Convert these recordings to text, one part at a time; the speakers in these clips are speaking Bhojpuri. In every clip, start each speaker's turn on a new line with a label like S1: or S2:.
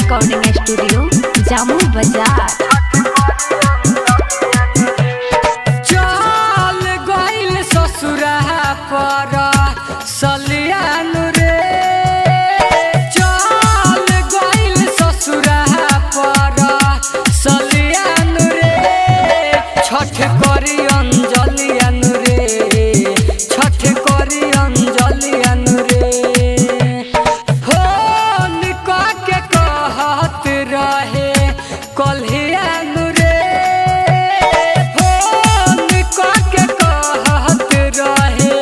S1: रिकॉर्डिंग स्टूडियो जामू बाजार।
S2: चल गइल ससुरा पर सलियानु रे, चल गइल ससुरा पर सलियानु रे, छठ करी अंजलियानु रे, छठ करी अंजलियानु रे। फोन के कहत रहे कल्हियानु रे, फोन के कहत रहे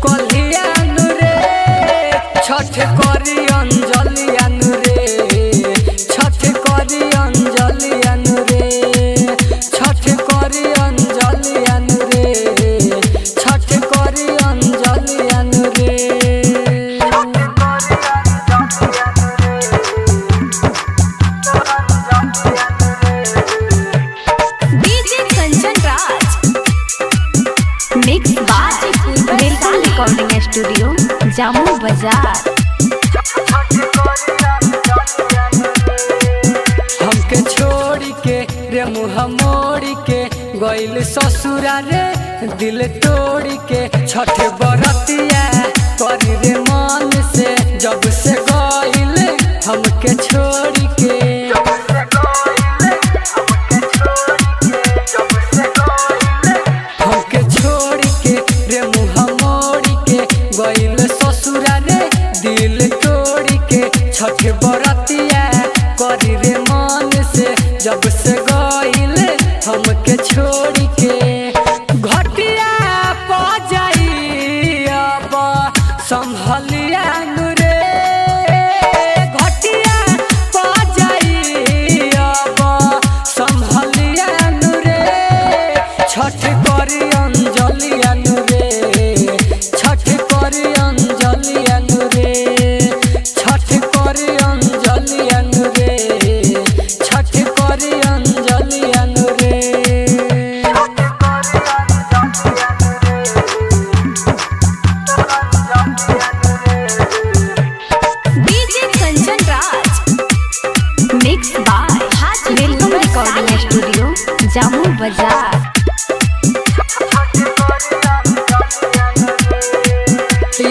S2: कल्हियानु रे, छठ करी अंजलियानु रे, छठ करी अंजलियानु रे, छठ करी अंजलियानु रे, छठ करी अंजलियानु रे।
S1: DJ Kanchan Raj mix by welcome recording studio Jamu Bazar.
S2: हमके छोड़ी के रे मुँह मोड़ी के गइल ससुरा रे, दिल तोड़ी के छठ बरतिया करी रे मन से, जब से गइल हमके छोड़ी के। हमके छोड़ी के रे मुँह मोड़ी के गइल ससुरा रे, दिल तोड़ी के छठ बरतिया करी रे मन से, जब से गइल हमके छोड़ी के। घटिया पा जाई अब संभलियानु रे, घटिया पा जाई अब संभलियानु रे, छठ करी अंजलियानु रे, छठ करी अंजलियानु रे, छठ करी अंजलियानु रे, छठ करी अंजलियानु रे।
S1: DJ Kanchan Raj mix by welcome recording studio Jamu Bazar.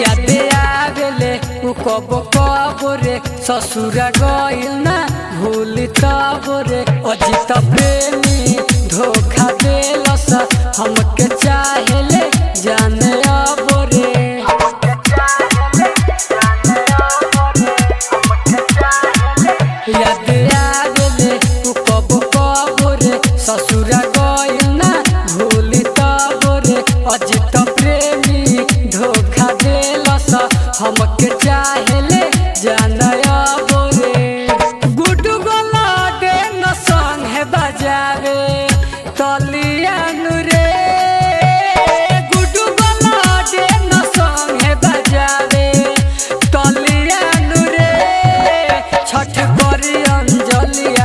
S2: यादे आवेले उ कब कब रे, ससुरा गइल ना भूली तब रे, अजित प्रेमी धोखा देलस हमके चाहेले जाने अब रे। यादे आवेले उ कब कब रे, ससुरा गइल ना भूली तब रे, अजित प्रेमी धोखा देलस हमके चाहेले जाने अब रे। गुडू गोला दे न संगे बजावे तलियानु रे, गुडू गोला दे न संगे बजावे तलियानु रे, छठ करी अंजलिया